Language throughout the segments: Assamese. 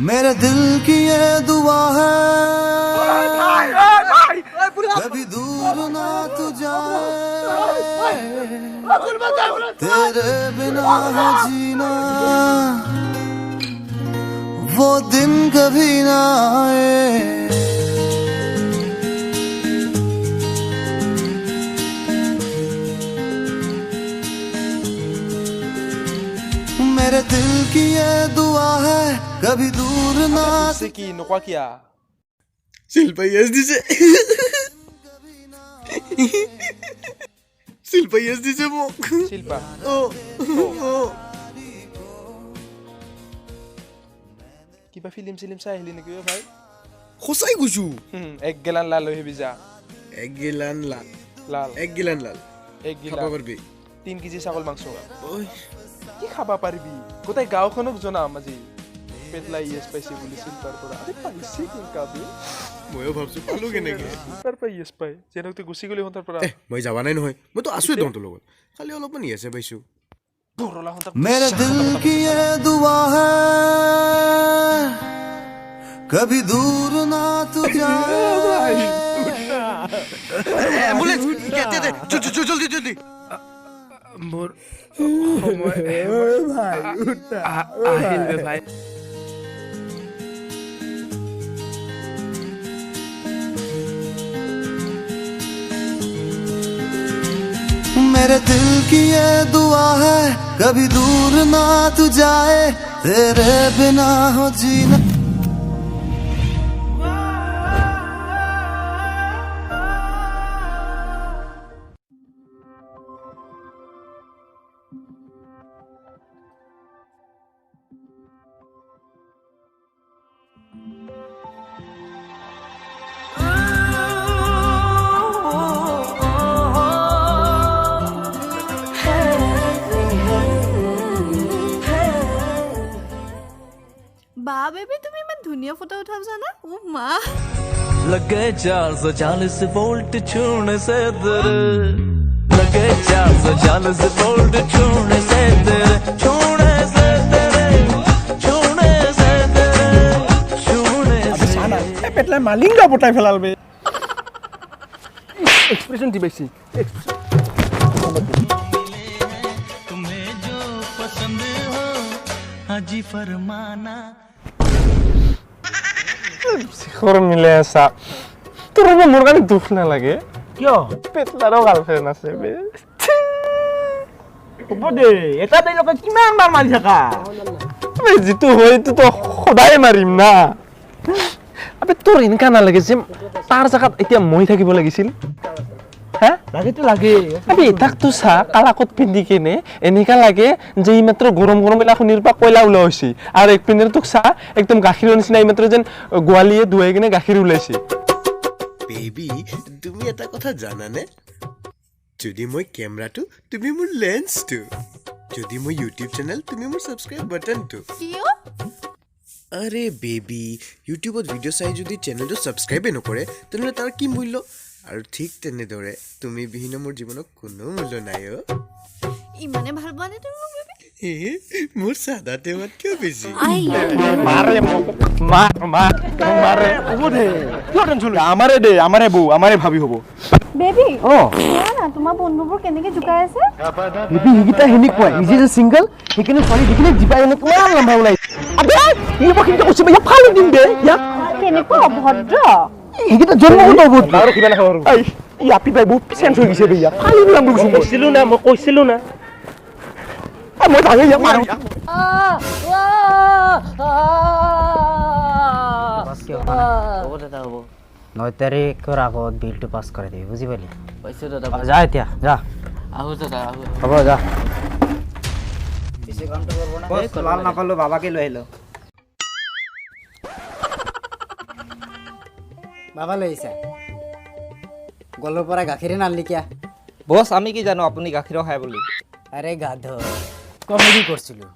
मेरे दिल की ये दुआ है कभी दूर ना तू जाए, तेरे बिना है जीना वो दिन कभी ना आए। मेरे दिल की ये दुआ है कभी दूर ना Siki, no kwakia. Silpa yes dice. Silpa yes dice mo. Silpa. Oh. Kiba film sa hili ni kuya bhai. Khosai gushu. Ek gilan lal lohi bija. Egilan lal. Lal. Egilan lal. Ek Khaba gilan. parbi. 3 kg ছাগল মাংস। Oi. কি খাবা পারবি? গোটাই গাঁওখনক জনা মাজি। পেটলাই ইয়েস পাইছে বুলি চিন্তাৰ পৰা। আৰে পাইছে কি কাবি? ময়ো ভাবছো পালো কেনেকে। তাৰ পৰা ইয়েস পাই। যেনকতে গুছি গলি হন্তাৰ পৰা। মই যাবা নাই নহয়। মই তো আছো দন্তৰ লগত। খালি অলপমান ইয়েছে পাইছো। বৰলা হন্তাৰ। मेरे दिल की ये दुआ है कभी दूर ना तू जाए। एम्बुलेंस कहते थे जल्दी जल्दी মোর ভাই আহিল বে ভাই। मेरे दिल की ये दुआ है कभी दूर ना तू जाए, तेरे बिना हो जीना। बा बेबी तुम इमान धुनिया फोटो उठाव जाना ओ माँ लगे 440 वोल्ट छूने से तेरे, लगे 440 वोल्ट छूने से तेरे, छूने से तेरे, छूने से तेरे, छूने से। পেটলাই মালিঙ্গা পটাই ফেলাল বে। এক্সপ্রেশন দি বেশি। तुम्हें जो पसंद हो हाजी फरमाना। শিখর মিলে আসা তোর মোর কানে দুখ না লাগে কিয় পেটলারও গার্লফ্রেন্ড আছে বে হ'ব দে এটা দিলকে কিমান বাৰ মাৰি থাকা বে জিতু হয়তো তো সদায় মারিম না। আবে তোর ইনকা না লাগে যে তার জায়গাত এতিয়া মই থাকিব লাগিছিল। হ্যাঁ লাগেতো লাগে আবে এটাক তো চা কালাকত পিন্ধি কেনে এনেকা লাগে যে ই মাত্ৰ গৰম গৰম এলা খুনিৰ পা কয়লা ওলা হৈছে আৰু এক পিনেৰ তোক চা একদম গাখীৰৰ নিচিনা ই মাত্ৰ যেন গোৱালিয়ে দুৱাই কেনে গাখীৰ ওলাইছে। বেবি তুমি এটা কথা জানানে, যদি মই কেমেৰাটো তুমি মোৰ লেন্সটো, যদি মই ইউটিউব চেনেল তুমি মোৰ সাবস্ক্ৰাইব বাটনটো। কিয় আৰে বেবি ইউটিউবত ভিডিঅ' চাই যদি চেনেলটো সাবস্ক্ৰাইবে নকৰে তেনেহ'লে তাৰ কি মূল্য? আৰু ঠিক তেনেদৰে তুমি বিহীন মোৰ জীৱনত কোনো মূল্য নাই। ইমানে ভাল পোৱা নে তুমি মোক বেবি? মোৰ সাদা টেমাত কিয় বেছি? মাৰে মাৰে হ'ব দে কিয় টেনচন লৈ আমাৰে দে আমাৰে বউ আমাৰে ভাবি হ'ব। বেবি অ না তোমাৰ বন্ধুবোৰ কেনেকে জুকাই আছে? বেবি হিগিটা হেনিকুৱাই ইজি যে সিংগল সেইকাৰণে ছোৱালী দেখিলে জিপাই এনে কিমান লম্বা ওলাইছে। আবে ই মোক কিন্তু কৈছে ইয়া ফালি দিম দে ইয়া কেনেকুৱা অভদ্ৰ। হিগিটা জন্মগত অভদ্ৰ আৰু কিবা না খাব এই ই আপি পাই বহুত চেঞ্জ হৈ গৈছে বে ইয়া ফালি দিম বুলি কৈছিলো না মই কৈছিলো না মই ভাঙি ইয়া মাৰো নয় তারিখের আগত বিলটো পাস করে দিবি বুঝি পালি পাইছো দাদা যা এতিয়া যা আহো দাদা আহো হ'ব যা বেশি কামটা করবো না লাল না পারলো বাবাকে লই এলো বাবা লৈ আহিছা গলৰ পৰা গাখীৰে নানলি কিয়া বছ আমি কি জানো আপুনি গাখীৰ খায় বুলি আৰে গাধ কমেডি কৰিছিলোঁ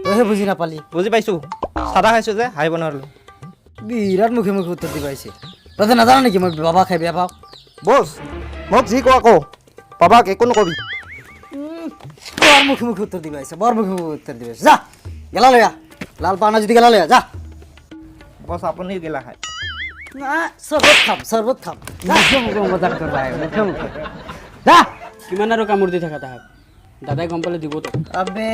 তইহে বুজি নাপালি বুজি পাইছোঁ চাদা খাইছোঁ যে হাঁহিব নোৱাৰিলোঁ বিৰাট মুখে মুখে উত্তৰ দিব আহিছে তহঁতে নাজানো নেকি মই বাবা খাই বেয়া পাওঁ বছ মোক যি কোৱা কওঁ বাবাক একো নকবি বৰ মুখে মুখে উত্তৰ দিব আহিছে বৰ মুখে মুখে উত্তৰ দিব আহিছে যা গেলা লৈ আহ লাল পাওনা যদি গেলা লৈ আহ যা বছ আপুনি গেলা খায় না চৰবত খাম মুখে মুখে মজাক কৰিব আহে মুখে মুখে যা কিমান আৰু কামোৰ দি থাকা তাহাক দাদাই গম পালে দিব তোক আবে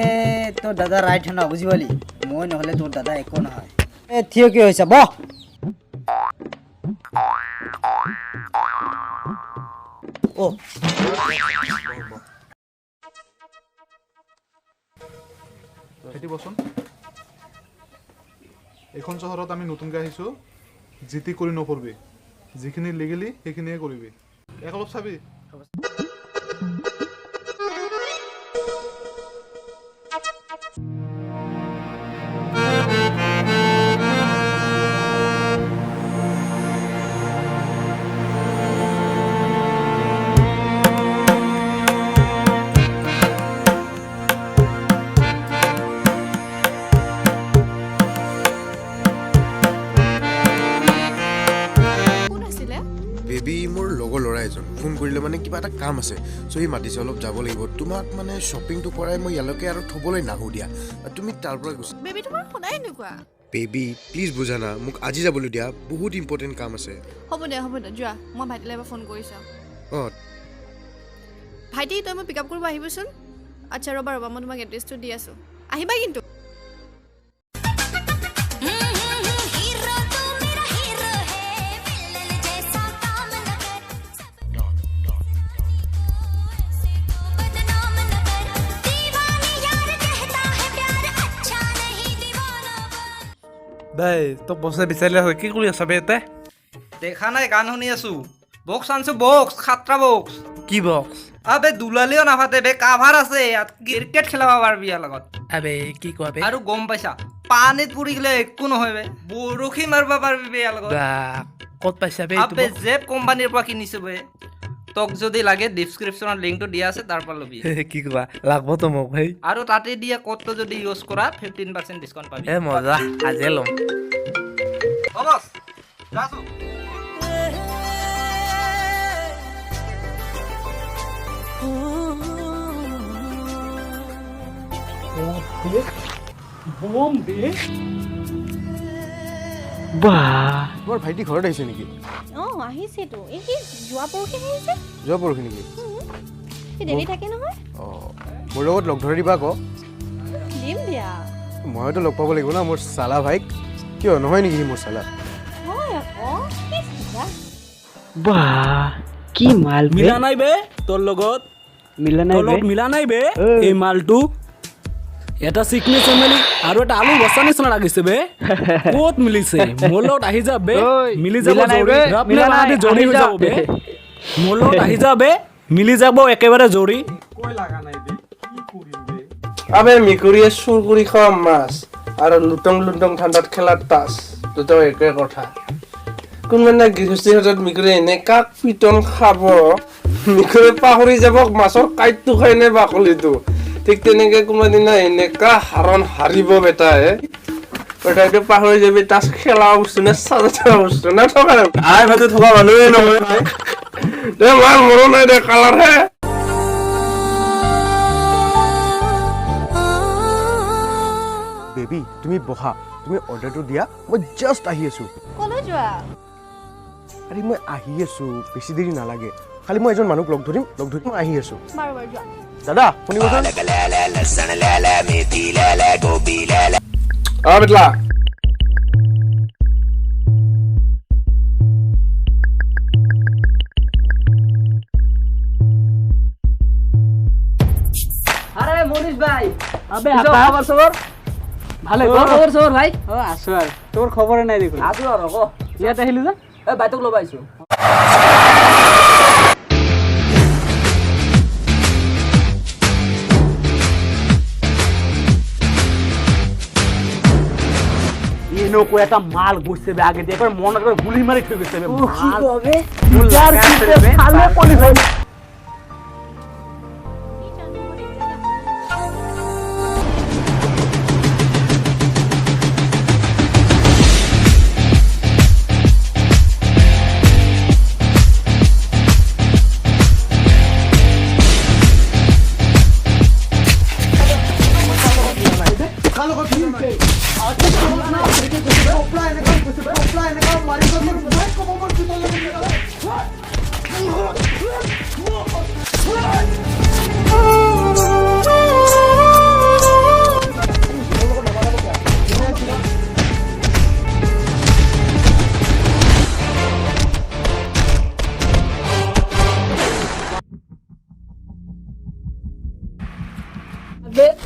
তোৰ দাদা ৰাইট হয় ন বুজি পালি মই নহ'লে তোৰ দাদা একো নহয় এ থিয় কি হৈছে বহ ও সেইটো বচোন এখন চহৰত আমি নতুনকৈ আহিছোঁ জিতি কৰি নকৰিবি যিখিনি লিগেলি সেইখিনিয়ে কৰিবি এক অলপ চাবি কোন আছিলে বেবী মোৰ লগৰ ল'ৰা এজন ফোন কৰিলে মানে কিবা এটা কাম আছে চ' সি মাতিছে অলপ যাব লাগিব তোমাক মানে শ্বপিংটো কৰাই মই ইয়ালৈকে আৰু থ'বলৈ নাহোঁ দিয়া তুমি তাৰ পৰা গুচি বেবী তোমাৰ সদায় এনেকুৱা বেবী প্লিজ বুজা না মোক আজি যাবলৈ দিয়া বহুত ইম্পৰ্টেণ্ট কাম আছে হ'ব দে যোৱা মই ভাইটিলৈ এবাৰ ফোন কৰি চাওঁ অঁ ভাইটি তই মোক পিক আপ কৰিব আহিবচোন আচ্ছা ৰ'বা মই তোমাক এড্ৰেছটো দি আছোঁ আহিবা কিন্তু দেই তোক বছে বিচাৰিলে হয় কি কৰি আছা বে এতে দেখা নাই গান শুনি আছোঁ বক্স আনছোঁ বক্স খাতৰা বক্স কি বক্স আবে দুলালিও নাফাতে বে কাভাৰ আছে ইয়াত ক্ৰিকেট খেলাব পাৰবি ইয়াৰ লগত আবে কি কোৱা বে আৰু গম পাইছা পানীত পৰি গ'লে একো নহয় বে বৰশী মাৰিব পাৰবি বে ইয়াৰ লগত ক'ত পাইছা বে আবে জেপ কোম্পানীৰ পৰা কিনিছোঁ বে তোক যদি লাগে ডিছক্ৰিপশ্যনত লিংকটো দিয়া আছে তাৰ পৰা ল'বি কি কোৱা লাগব তো মোক ভাই আৰু তাতে দিয়া কোডটো যদি ইউজ কৰা 15% ডিছকাউণ্ট পাবি মজা আজিয়ে ল'ম হ'ব যাছোঁ তোমাৰ ভাইটি ঘৰত আহিছে নেকি অঁ আহিছেতো এই কি যোৱা পৰহি আহিছে যোৱা পৰহি নেকি সি দেৰি থাকে নহয় অঁ মোৰ লগত লগ ধৰি দিবা আকৌ দিম দিয়া মইতো লগ পাব লাগিব ন মোৰ চালা ভাইক কিয় নহয় নেকি মোৰ চালা হয় আকৌ কি মাল মিলা নাই বে তোৰ লগত মিলা নাই বে এই মালটো এটা চিকনেছ মেলি আৰু এটা আলু বস্তা নিচিনা লাগিছে বে ক'ত মিলিছে মোৰ লগত আহি যা বে মিলি যাব জৰি হৈ যাব বে মোৰ লগত আহি যা বে মিলি যাব একেবাৰে জৰি আবে মেকুৰীয়ে চুৰ কৰি খোৱা মাছ আৰু লুটং ঠাণ্ডাত খেলা তাচ দুটা একে কথা কোনবাদিনা গৃহস্থী হাতত মেকুৰীয়ে এনেকা পিটন খাব মেকুৰীয়ে পাহৰি যাব মাছৰ কাঁইটটো খাই নে বাকলিটো ঠিক তেনেকে কোনোবাদিনা এনেকা হাৰণ হাৰিব বেটাই বেটাইটো পাহৰি যাবি তাচ খেলা বস্তু নে চাজা থকা বস্তু না থকা আই ভাতে থকা মানুহে নহয় দে মাৰ মৰো নাই দে কালাৰহে বেবী তুমি বহা তুমি অৰ্ডাৰটো দিয়া মই জাষ্ট আহি আছোঁ ক'লৈ যোৱা আৰে মই আহি আছোঁ বেছি দেৰি নালাগে খালি মই এজন মানুহক লগ ধৰিম মই আহি আছোঁ বাৰু যোৱা দাদা শুনিবচোন বেটলা আৰে মনীষ ভাই আবে খবৰ চবৰ ভালে খবৰ চবৰ ভাই আছো আৰু তোৰ খবৰে নাই দেখোন আছো আৰু ক ইয়াত আহিলো যে এই বাইতক ল'ব আহিছোঁ কৈ এটা মাল গৈছে বে আগে দিয়ে একবাৰ মন একবাৰ গুলি মাৰি থৈ গৈছে বে কি কবে ইয়াৰ পিছে খালে পলি হয়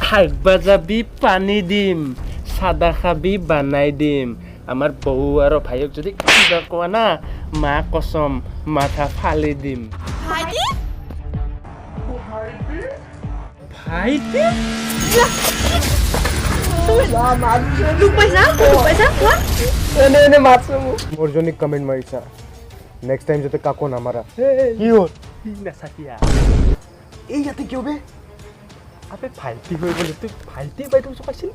শাক বাজাবি পানী দিম চাদা খাবি বানাই দিম আমাৰ বৌ আৰু ভাইক যদি কিবা কোৱা না মা কসম মাথা ফালি দিম ভাইটি ভাইটি দুখ পাইছা কোৱা এনে মাছো মোক মোৰ জনী কমেন্ট মাৰিছা নেক্সট টাইম যাতে কাকো নামাৰা কি হ'ল নাচাকিয়া এই ইয়াতে কিয় বে আবে ভাইটি হৈ গ'ল তুই ভাইটি বাইটো চকাইছিল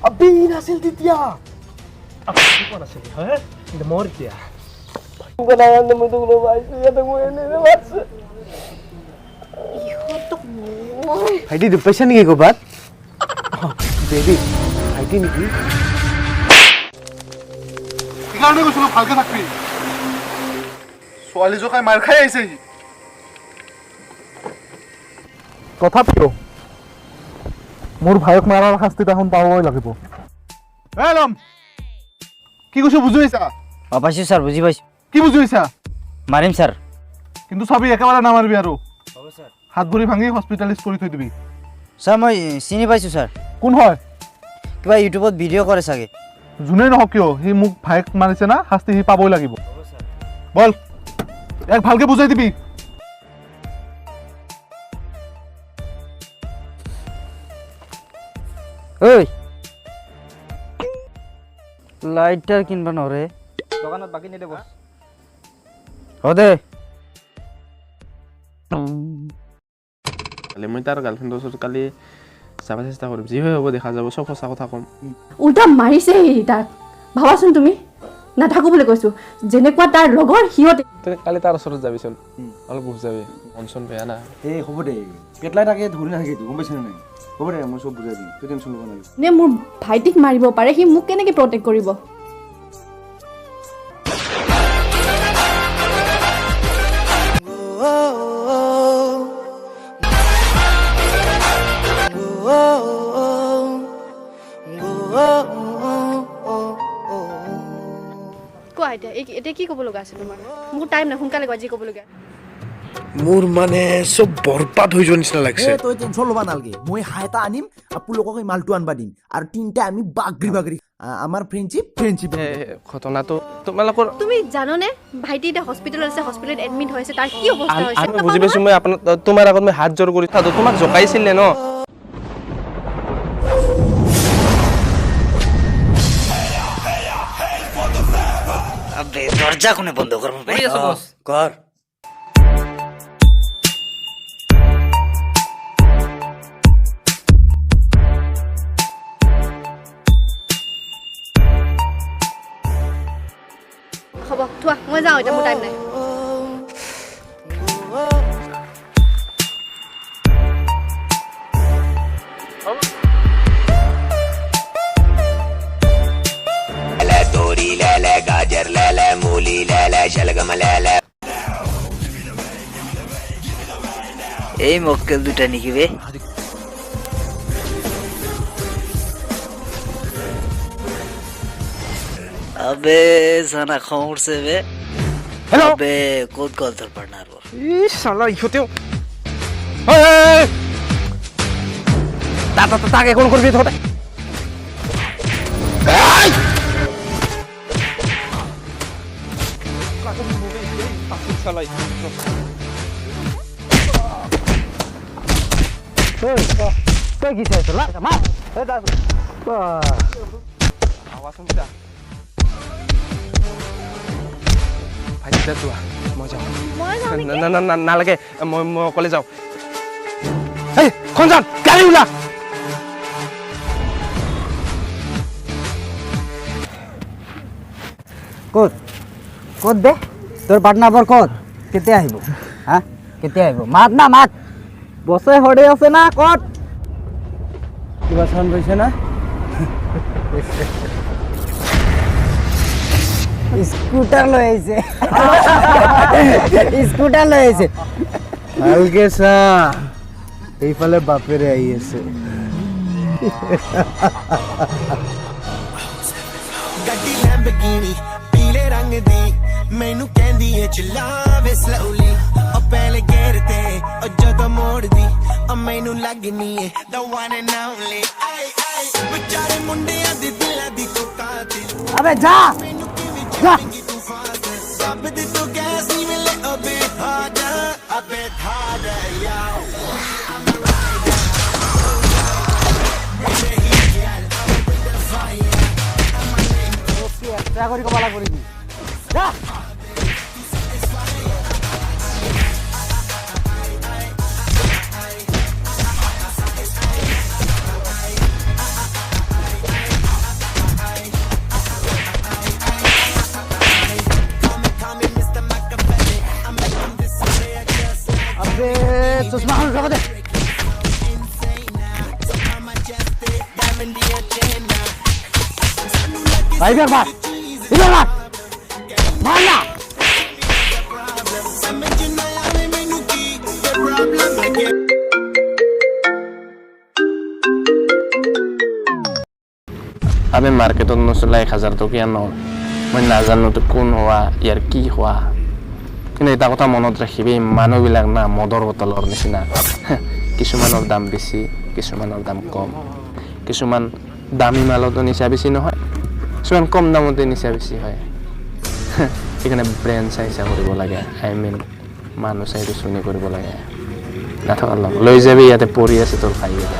আবে নাছিল তেতিয়া আবে কি কোৱা নাছিল হে কিন্তু মোৰ এতিয়া ভাইটি দুখ পাইছা নেকি ক'ৰবাত বেবি ভাইটি নেকি সেইকাৰণে কৈছিলো ভালকে থাকবি ছোৱালী জকাই মাৰ খাই আহিছে সি তথাপিও মোৰ ভাইক মাৰাৰ শাস্তি এখন পাবই লাগিব লম কি কৈছো বুজি পাইছা পাইছোঁ ছাৰ বুজি পাইছোঁ কি বুজি পাইছা মাৰিম ছাৰ কিন্তু চাবি একেবাৰে নামাৰিবি আৰু হাত ভৰি ভাঙি হস্পিটেলাইজ কৰি থৈ দিবি ছাৰ মই চিনি পাইছোঁ ছাৰ কোন হয় কিবা ইউটিউবত ভিডিঅ' কৰে চাগে যোনেই নহওক কিয় সি মোক ভাইক মাৰিছে না শাস্তি সি পাবই লাগিব বল এক ভালকে বুজাই দিবি ঐ লাইটাৰ কিনবা নৰে দোকানত বাকী নিদে বছ দে কালি মই তাৰ গাৰ্লফ্ৰেণ্ডৰ ওচৰত কালি যাব চেষ্টা কৰিম যি হয় হ'ব দেখা যাব চব সঁচা কথা ক'ম উল্টা মাৰিছে তাক ভাবাচোন তুমি নাথাকো বুলি কৈছো যেনেকুৱা তাৰ লগৰ সিহঁতে তই কালি তাৰ ওচৰত যাবিচোন অলপ বুজাবি মন চন বেয়া না এই হ'ব দে পেটলাই তাকে ধৰি নাথাকে গম পাইছ নাই হ'ব দে মই চব বুজাই দিম তই টেনশ্যন ল'ব নালাগে নে মোৰ ভাইটিক মাৰিব পাৰে সি মোক কেনেকে প্ৰটেক্ট কৰিব কোৱা এতিয়া কি ক'ব লগা আছে তোমাৰ মোৰ টাইম নাই সোনকালে কোৱা যি ক'ব লগা মোৰ মানে চব বৰবাদ হৈ যোৱা নিচিনা লাগিছে তই টেনশ্যন ল'ব নালাগে মই হাঁহ এটা আনিম আপোনালোকক এই মালটো আনবা দিম আৰু তিনিটা আমি বাগৰি বাগৰি আমাৰ ফ্ৰেণ্ডশ্বিপ ঘটনাটো তোমালোকৰ তুমি জাননে ভাইটি এতিয়া হস্পিটেলত আছে হস্পিটেলত এডমিট হৈ আছে তাৰ কি অৱস্থা হৈছে আৰু বুজি পাইছো মই তোমাৰ আগত মই হাত জোৰ কৰি থাকো তোমাক জকাইছিলে ন আবে দৰজা কোনে বন্ধ কৰব কৰি আছো বছ কৰ হ'ব থোৱা মই যাওঁ এতিয়া মোৰ টাইম নাই এই মক্কেল দুটা নেকি বে আবে জানা খমরছে বে আবে কোদ কল তোর পার্টনার ই শালা ইহতেও তাকে কোন করবি তোতে তই কি চাইছ লা মাৰ নালাগে মই অকলে যাওঁ খঞ্জান গাড়ী ওলা ক'ত ক'ত বে তোৰ পাৰ্টনাৰ ক'ত কেতিয়া আহিব হা কেতিয়া আহিব মাত না মাত বছে সৰে আছে না ক'ত কিবা চাউণ্ড পাইছে না স্কুটাৰ লৈ আহিছে স্কুটাৰ লৈ আহিছে ভালকে চা এইফালে বাপেৰে আহি আছে ਗੱਡੀ ਲੈਂਬਗੀਨੀ ਪੀਲੇ ਰੰਗ ਦੀ ਮੈਨੂੰ ਕਹਿੰਦੀ ਏ ਚਲਾਵੇ ਸਲੋਲੀ ਉਹ ਪਹਿਲੇ ਗੇਰ ਤੇ ਉਹ ਜਦੋਂ ਮੋੜਦੀ ਉਹ ਮੈਨੂੰ ਲੱਗਨੀ ਏ the one and only ਆਈ ਆਈ ਵਿਚਾਰੇ ਮੁੰਡਿਆਂ ਦੇ ਦਿਲਾਂ ਦੀ ਤੂੰ ਕਾਤਿਲ ਅਬੇ ਜਾ ਜਾ ਤੂੰ ਫਾਸਟ ਸਭ ਦੀ ਤੂੰ ਗੈਸ ਨਹੀਂ ਮਿਲੇ ਅਬੇ ਹਾਰਡਰ ਅਬੇ ਹਾਰਡਰ ਯਾਓ এক্সট্রা কৰি কবালা কৰি যা আবে চশমা খন উঠাব দে ভাই বেৰ মাৰ ইবে মাৰ মাৰ না আমি মাৰ্কেটত নচলা 1000 টকীয়া ন মই নাজানো তো কোন হোৱা ইয়াৰ কি হোৱা কিন্তু এটা কথা মনত ৰাখিবি মানুহবিলাক না মদৰ বটলৰ নিচিনা কিছুমানৰ দাম বেছি কিছুমানৰ দাম কম কিছুমান দামী মালতো নিচা বেছি নহয় কিছুমান কম দামতে নিচা বেছি হয় সেইকাৰণে ব্ৰেণ্ড চাইচা কৰিব লাগে মানুহ চাইটো চুনি কৰিব লাগে নাথাকা লৈ যাবি ইয়াতে পৰি আছে তোৰ ভাই এটা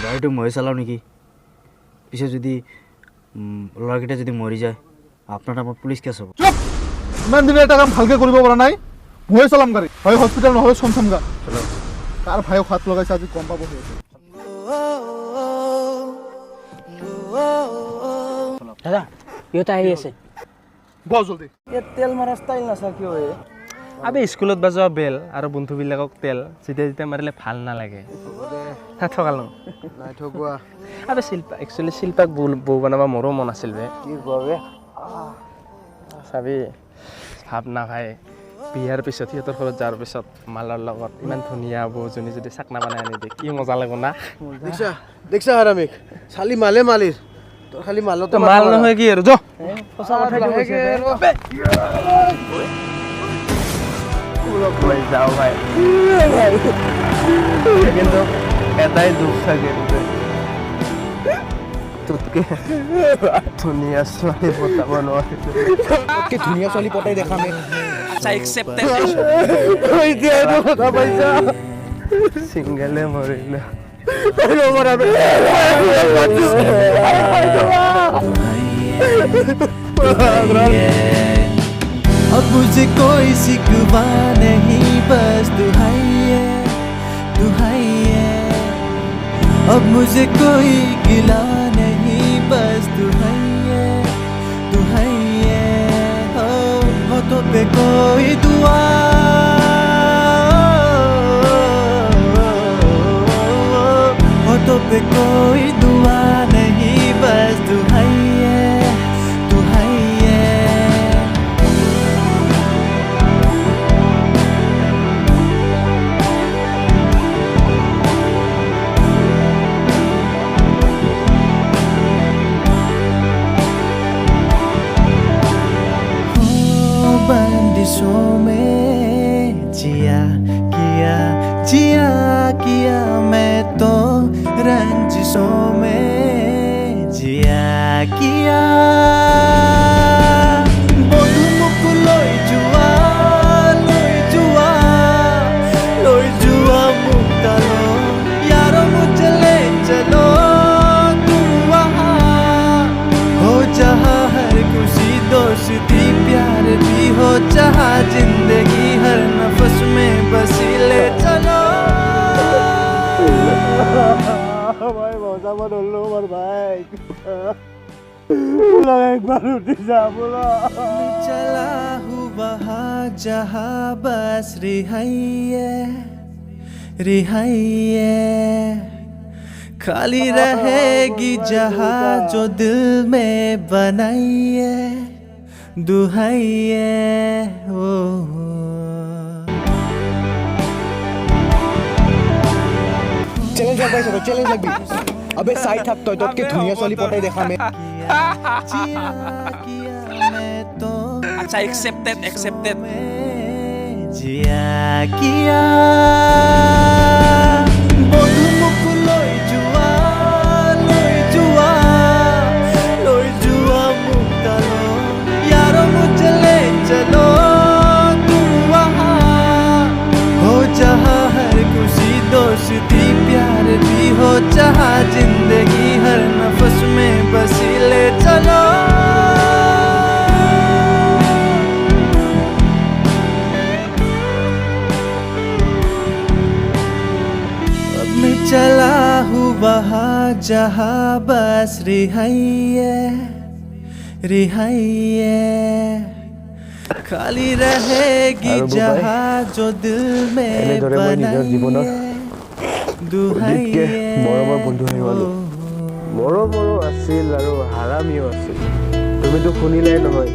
গাড়ীটো মই চলাওঁ নেকি পিছত যদি ল'ৰাকেইটা যদি মৰি যায় আপোনাৰ নামত পুলিচ কেছ হ'ব ইমান দিনে এটা কাম ভালকে কৰিব পৰা নাই ময়ে চলাম গাড়ী হয় হস্পিটেল নহ'লে চমচমগা তাৰ ভাইক হাত লগাইছে আজি গম পাব দাদা ইহঁতে আহি আছে বল জলদি তেল মাৰা ষ্টাইল নাচা কিয় হে আবে স্কুলত বাজোৱা বেল আৰু বন্ধুবিলাকক তেল যেতিয়া যেতিয়া মাৰিলে ভাল নালাগে ঠগালো নাই ঠগুৱা আবে শিল্পাক বৌ বনাব মোৰো মন আছিল বে কি কোৱা চাবি ভাৱ না ভাই বিয়াৰ পিছত সিহঁতৰ ঘৰত যোৱাৰ পিছত মালৰ লগত ইমান ধুনীয়া বৌজনী যদি চাকনা বনাই আনি দিয়ে কি মজা লাগিব না দেখছা হাৰামিক চালি মালে মালিৰ তোৰ খালি মালত মাল নহয় কি আৰু সঁচা কথা যাওঁ ভাই কিন্তু এটাই দুখ থাকে তোতকে ধুনীয়া ছোৱালী পতাব নোৱাৰিলো ধুনীয়া ছোৱালী পতাই দেখাম চিংগলে মৰিলো अब मुझे कोई सिकवा नहीं बस दुहाइए दुहाइए अब मुझे कोई गिला नहीं बस दुहाइए दुहाइए हो तो पे कोई दुआ हो तो पे कोई दुआ नहीं बस दुहाइए दुहाइए बंदिशों में जिया किया मैं तो रंजिशों में जिया किया दोस्ती प्यार भी हो जहाँ जिंदगी हर नफस में बसी ले चलो ভাই মজামান হলো আমার ভাই এক বার উঠে যাবো না चला हूँ वहाँ जहाँ बस रिहाइए खाली रहेगी जहाँ जो दिल में बनाइए दुहाइए ओ চ্যালেঞ্জ লাগবে তো চ্যালেঞ্জ লাগবে আবে সাই থাক তুই তোকে ধুনিয়া চলি পটাই দেখামে আচ্ছা accepted জিয়া কিয়া বন্ধু মুখ লৈ যোৱা মুখ তালো यारो मुझे ले चलो तू वहाँ हो जहाँ हर खुशी दोस्ती प्यार भी हो जहाँ जिंदगी हर नफस में बसी ले चलो अब मैं चला हूँ वहाँ जहाँ बस रिहाइए खाली रहेगी जहाँ जो दिल में बनाइए দুহাইকে মৰমৰ বন্ধু হেৰুৱালো মৰমৰো আছিল আৰু হাৰামিও আছিল তুমিতো শুনিলাই নহয়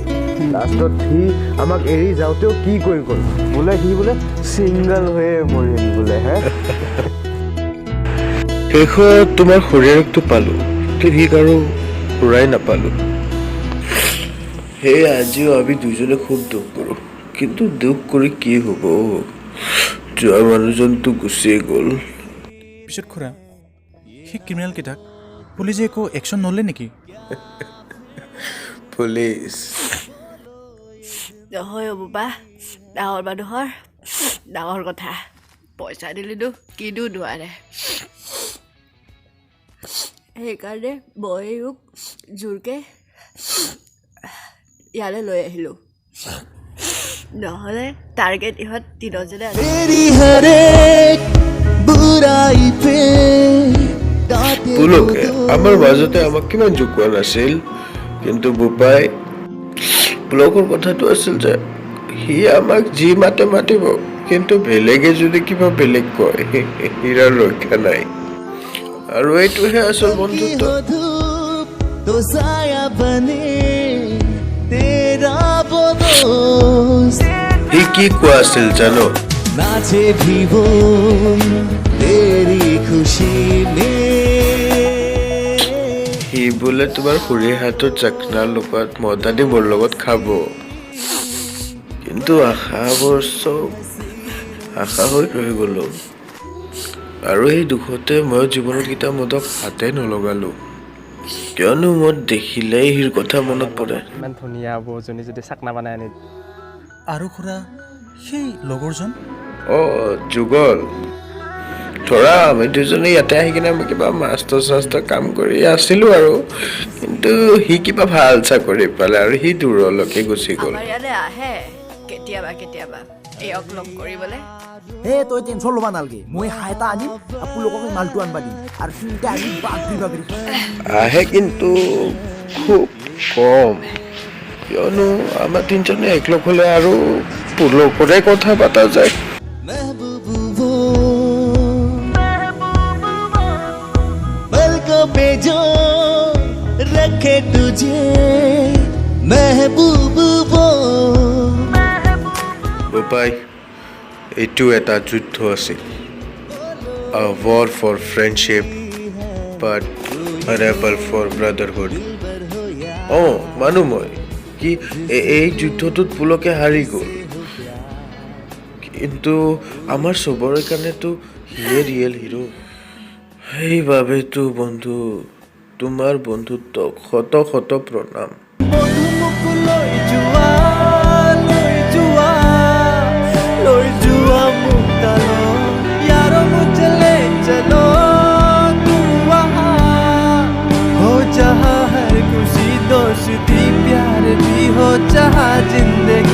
লাষ্টত সি আমাক এৰি যাওঁতেও কি কৰি গ'ল বোলে সি বোলে ছিংগল হৈয়ে মৰিল বোলে হে শেষত তোমাৰ শৰীৰকটো পালোঁ ঠিক আৰু ঘূৰাই নাপালোঁ সেয়ে আজিও আমি দুজনে খুব দুখ কৰোঁ কিন্তু দুখ কৰি কি হ'ব যোৱা মানুহজনটো গুচিয়ে গ'ল পিছত খুৰা সেই ক্ৰিমিনেলকেইটাক পুলিচে একো একশ্যন নললে নেকি পুলিচ নহয় বাবা ডাঙৰ মানুহৰ ডাঙৰ কথা পইচা দিলেতো কিনো নোৱাৰে সেইকাৰণে ময়ো জোৰকৈ ইয়ালৈ লৈ আহিলোঁ নহ'লে টাৰ্গেট ইহঁত তিনিজনে পুলকে আমাৰ মাজতে আমাক কিমান জোকোৱা নাছিল কিন্তু বোপাই পুলকৰ কথাটো আছিল যে সি আমাক যি মাতে মাতিব কিন্তু বেলেগে যদি কিবা বেলেগ কয় হীৰাৰ ৰক্ষা নাই আৰু এইটোহে আচল বন্ধুত্ব সি কি কোৱা আছিল জানো नाचे भी वो तेरी खुशी में সি বোলে তোমাৰ খুৰীৰ হাতত চাকনাৰ লগত মদ আদি মোৰ লগত খাব কিন্তু আশাবোৰ চব আশা হৈ ৰৈ গ'লো আৰু এই দুখতে মই জীৱনত কেইটা মদক হাতে নলগালোঁ কিয়নো মদ দেখিলেই সিৰ কথা মনত পৰে ইমান ধুনীয়া বৌজনী যদি চাকনা বনাই আনি আৰু খুৰা সেই লগৰজন যুগল ধৰা আমি দুজনে ইয়াতে আহি কিনে আমি কিবা মাষ্টৰ চাষ্টৰ কাম কৰি আছিলোঁ আৰু কিন্তু সি কিবা ভাল চাকৰি পালে আৰু সি দূৰলৈকে গুচি গ'ল আমাৰ ইয়ালৈ আহে কেতিয়াবা কেতিয়াবা এওক লগ কৰিবলৈ হে তই টেনশ্যন ল'বা নালাগে মই হাঁহ এটা আনিম আপোনালোকক মালটো আনিবা দিম আৰু তিনিটা আনি বাগৰি বাগৰি আহে কিন্তু খুব কম কিয়নো আমাৰ তিনিজনে একলগ হ'লে আৰু পুলকৰে কথা পতা যায় पलकों पे जो रखे तुझे महबूब वो বোপাই এইটো এটা যুদ্ধ আছিল A war for friendship but a rebel for brotherhood মানু মই কি এই যুদ্ধটোত পুলকে হাৰি গ'ল কিন্তু আমাৰ চবৰে কাৰণেতো সিয়ে ৰিয়েল হিৰো সেইবাবেতো বন্ধু তোমাৰ বন্ধুত্বক শত শত প্ৰণাম दोस्ती प्यार भी हो रहा जिंदगी